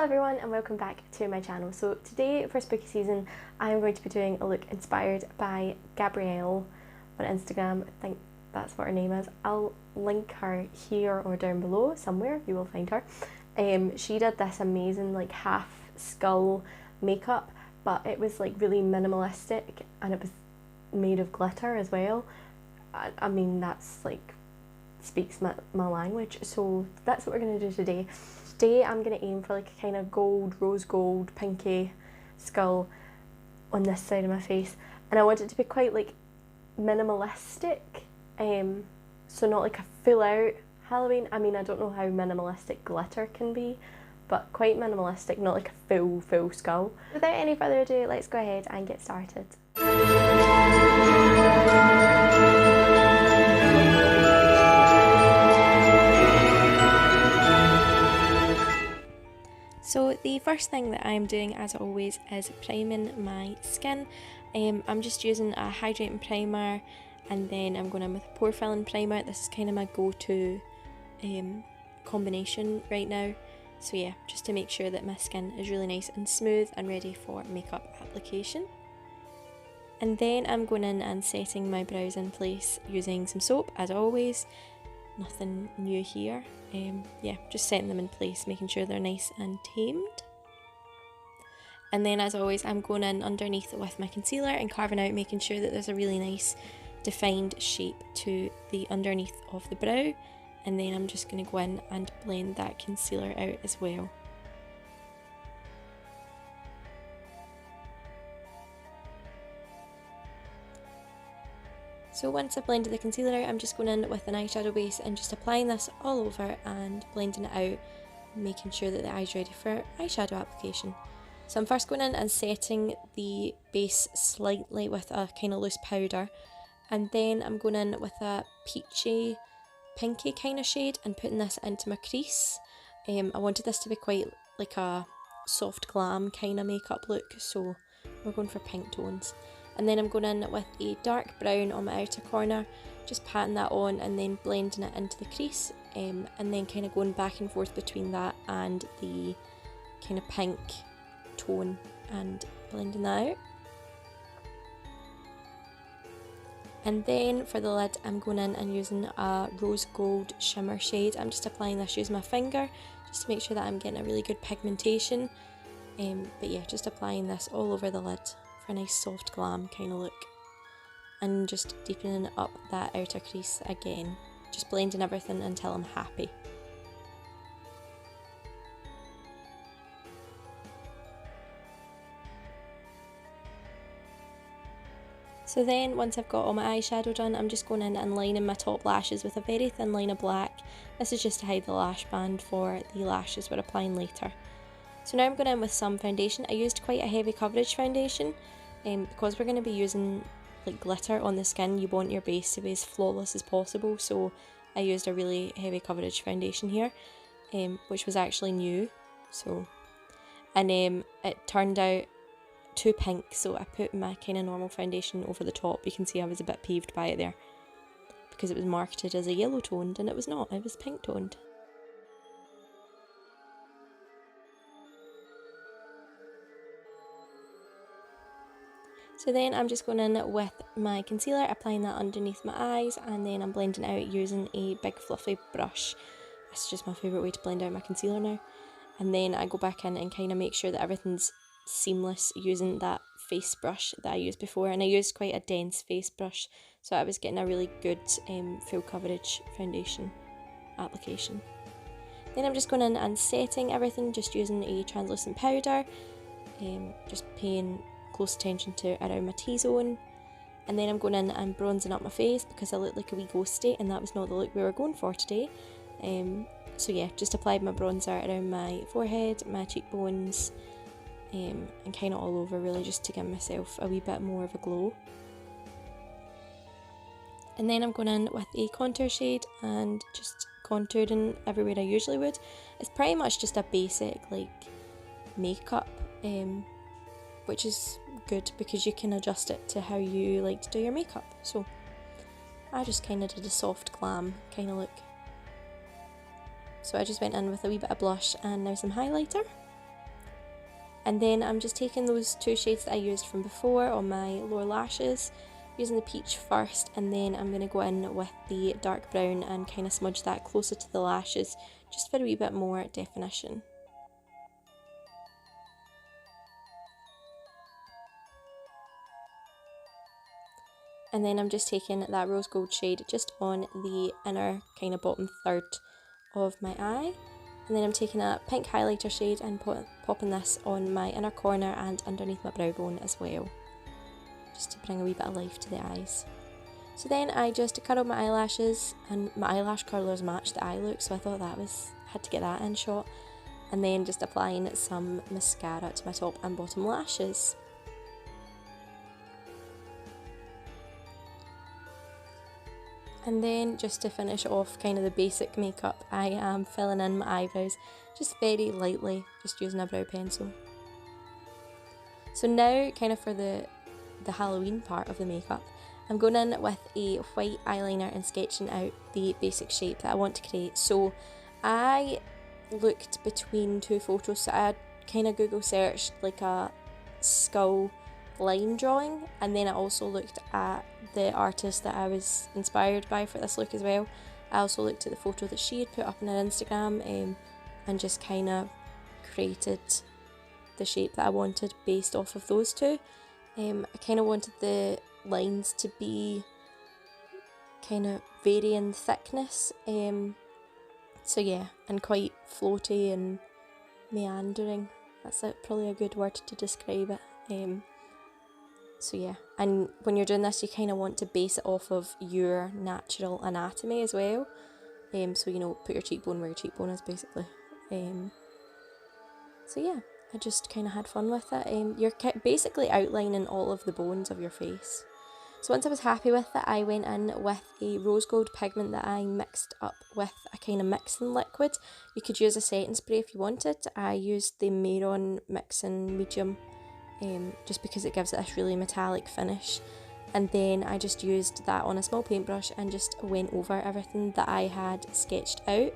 Hello everyone and welcome back to my channel. So today for spooky season I am going to be doing a look inspired by Gabrielle on Instagram. I think that's what her name is. I'll link her here or down below somewhere, you will find her. She did this amazing like half skull makeup, but it was like really minimalistic and it was made of glitter as well. I mean that's like speaks my language, so that's what we're going to do today. Today I'm going to aim for like a kind of gold, rose gold, pinky skull on this side of my face, and I want it to be quite like minimalistic, so not like a full out Halloween. I mean I don't know how minimalistic glitter can be, but quite minimalistic, not like a full skull. Without any further ado, let's go ahead and get started. So the first thing that I'm doing, as always, is priming my skin. I'm just using a hydrating primer, and then I'm going in with a pore filling primer. This is kind of my go-to combination right now. So yeah, just to make sure that my skin is really nice and smooth and ready for makeup application. And then I'm going in and setting my brows in place using some soap, as always. Nothing new here. Yeah, just setting them in place, making sure they're nice and tamed. And then as always I'm going in underneath with my concealer and carving out, making sure that there's a really nice defined shape to the underneath of the brow. And then I'm just going to go in and blend that concealer out as well. So once I've blended the concealer out, I'm just going in with an eyeshadow base and just applying this all over and blending it out, making sure that the eye's ready for eyeshadow application. So I'm first going in and setting the base slightly with a kind of loose powder, and then I'm going in with a peachy, pinky kind of shade and putting this into my crease. I wanted this to be quite like a soft glam kind of makeup look, so we're going for pink tones. And then I'm going in with a dark brown on my outer corner, just patting that on and then blending it into the crease, and then kind of going back and forth between that and the kind of pink tone and blending that out. And then for the lid I'm going in and using a rose gold shimmer shade. I'm just applying this using my finger just to make sure that I'm getting a really good pigmentation, but yeah, just applying this all over the lid. A nice soft glam kind of look, and just deepening up that outer crease again, just blending everything until I'm happy. So then once I've got all my eyeshadow done, I'm just going in and lining my top lashes with a very thin line of black. This is just to hide the lash band for the lashes we're applying later. So now I'm going in with some foundation. I used quite a heavy coverage foundation. Because we're going to be using like glitter on the skin, you want your base to be as flawless as possible, so I used a really heavy coverage foundation here, which was actually new, so, and it turned out too pink, so I put my kind of normal foundation over the top. You can see I was a bit peeved by it there, because it was marketed as a yellow toned and it was not, it was pink toned. So then I'm just going in with my concealer, applying that underneath my eyes, and then I'm blending out using a big fluffy brush. It's just my favourite way to blend out my concealer now. And then I go back in and kind of make sure that everything's seamless using that face brush that I used before. And I used quite a dense face brush, so I was getting a really good full coverage foundation application. Then I'm just going in and setting everything, just using a translucent powder, just paying close attention to around my T-zone, and then I'm going in and bronzing up my face because I look like a wee ghosty, and that was not the look we were going for today. So yeah, just applied my bronzer around my forehead, my cheekbones, and kind of all over really, just to give myself a wee bit more of a glow. And then I'm going in with a contour shade and just contouring everywhere I usually would. It's pretty much just a basic like makeup, which is good because you can adjust it to how you like to do your makeup. So I just kind of did a soft glam kind of look. So I just went in with a wee bit of blush and now some highlighter. And then I'm just taking those two shades that I used from before on my lower lashes, using the peach first, and then I'm going to go in with the dark brown and kind of smudge that closer to the lashes, just for a wee bit more definition. And then I'm just taking that rose gold shade just on the inner kind of bottom third of my eye. And then I'm taking a pink highlighter shade and popping this on my inner corner and underneath my brow bone as well, just to bring a wee bit of life to the eyes. So then I just curled my eyelashes, and my eyelash curlers match the eye look, so I thought had to get that in shot. And then just applying some mascara to my top and bottom lashes. And then just to finish off kind of the basic makeup, I am filling in my eyebrows just very lightly, just using a brow pencil. So now, kind of for the Halloween part of the makeup, I'm going in with a white eyeliner and sketching out the basic shape that I want to create. So I looked between two photos, so I kind of Google searched like a skull line drawing, and then I also looked at the artist that I was inspired by for this look as well. I also looked at the photo that she had put up on her Instagram, and just kind of created the shape that I wanted based off of those two. I kind of wanted the lines to be kind of varying thickness, so yeah, and quite floaty and meandering. That's probably a good word to describe it. So yeah, and when you're doing this, you kind of want to base it off of your natural anatomy as well. So, you know, put your cheekbone where your cheekbone is, basically. So yeah, I just kind of had fun with it. You're basically outlining all of the bones of your face. So once I was happy with it, I went in with a rose gold pigment that I mixed up with a kind of mixing liquid. You could use a setting spray if you wanted. I used the Mehron mixing medium, just because it gives it this really metallic finish. And then I just used that on a small paintbrush and just went over everything that I had sketched out,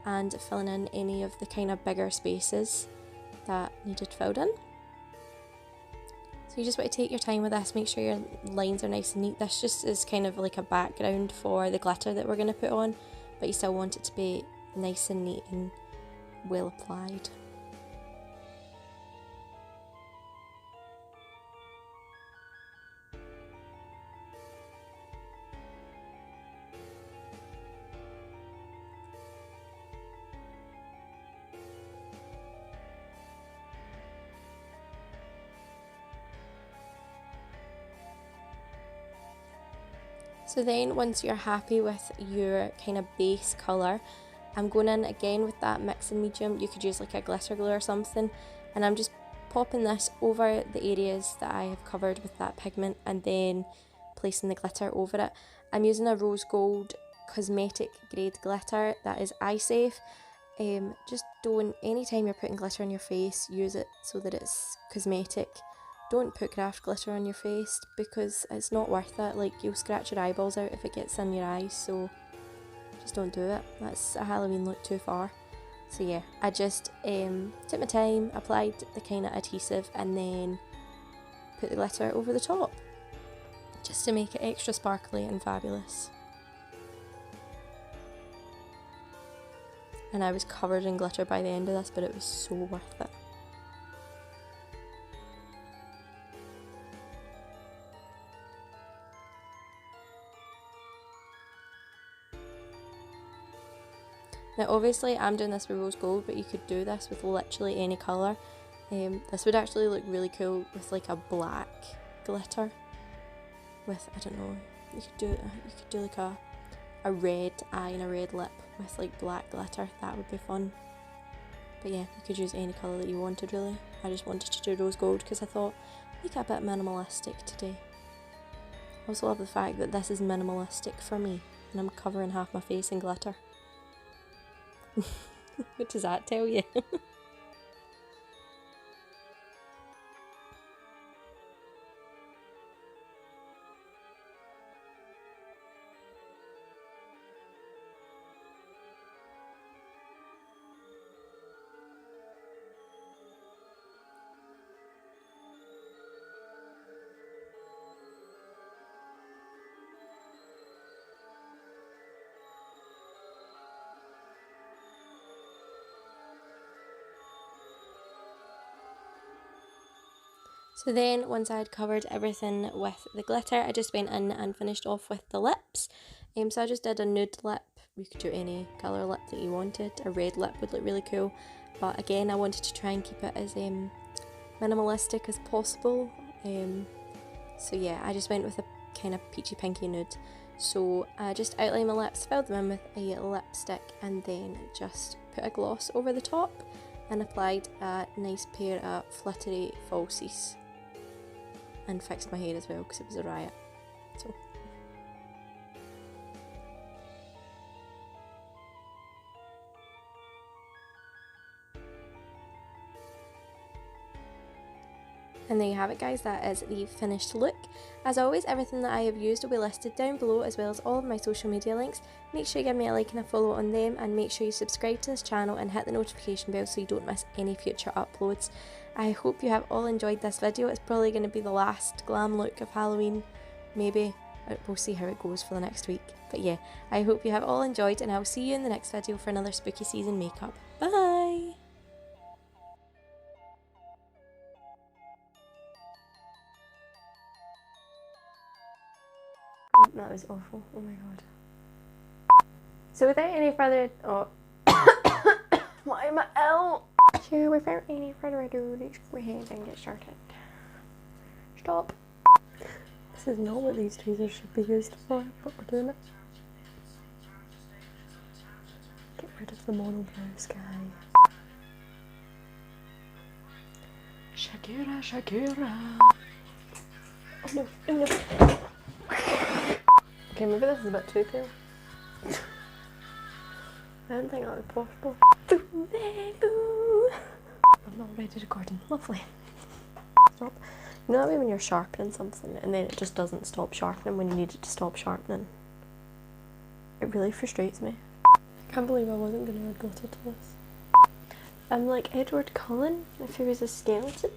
and filling in any of the kind of bigger spaces that needed filled in. So you just want to take your time with this, make sure your lines are nice and neat. This just is kind of like a background for the glitter that we're going to put on, but you still want it to be nice and neat and well applied. So then once you're happy with your kind of base colour, I'm going in again with that mixing medium. You could use like a glitter glue or something, and I'm just popping this over the areas that I have covered with that pigment and then placing the glitter over it. I'm using a rose gold cosmetic grade glitter that is eye safe. Just don't, anytime you're putting glitter on your face, use it so that it's cosmetic. Don't put craft glitter on your face because it's not worth it. Like, you'll scratch your eyeballs out if it gets in your eyes, so just don't do it. That's a Halloween look too far. So yeah, I just took my time, applied the kind of adhesive, and then put the glitter over the top just to make it extra sparkly and fabulous. And I was covered in glitter by the end of this, but it was so worth it. Now obviously I'm doing this with rose gold, but you could do this with literally any colour. This would actually look really cool with like a black glitter. With, I don't know, you could do like a red eye and a red lip with like black glitter. That would be fun. But yeah, you could use any colour that you wanted really. I just wanted to do rose gold because I thought, make it a bit minimalistic today. I also love the fact that this is minimalistic for me and I'm covering half my face in glitter. What does that tell you? So then once I had covered everything with the glitter, I just went in and finished off with the lips. So I just did a nude lip. You could do any colour lip that you wanted. A red lip would look really cool. But again, I wanted to try and keep it as minimalistic as possible. So yeah, I just went with a kind of peachy pinky nude. So I just outlined my lips, filled them in with a lipstick, and then just put a gloss over the top and applied a nice pair of fluttery falsies. And fixed my hair as well because it was a riot. So. And there you have it guys, that is the finished look. As always, everything that I have used will be listed down below, as well as all of my social media links. Make sure you give me a like and a follow on them, and make sure you subscribe to this channel and hit the notification bell so you don't miss any future uploads. I hope you have all enjoyed this video. It's probably going to be the last glam look of Halloween, maybe. We'll see how it goes for the next week. But yeah, I hope you have all enjoyed, and I'll see you in the next video for another spooky season makeup. Bye! That was awful. Oh my god. So without any further why am I ill? So without any further ado, let's go ahead and get started. Stop. This is not what these tweezers should be used for, but we're doing it. Get rid of the monobrow sky. Shakira, Shakira. Oh no, no, no. Okay, maybe this is a bit too pale. I didn't think that was possible. I'm already recording. Lovely. Stop. You know that way when you're sharpening something and then it just doesn't stop sharpening when you need it to stop sharpening? It really frustrates me. I can't believe I wasn't going to add glitter to this. I'm like Edward Cullen if he was a skeleton.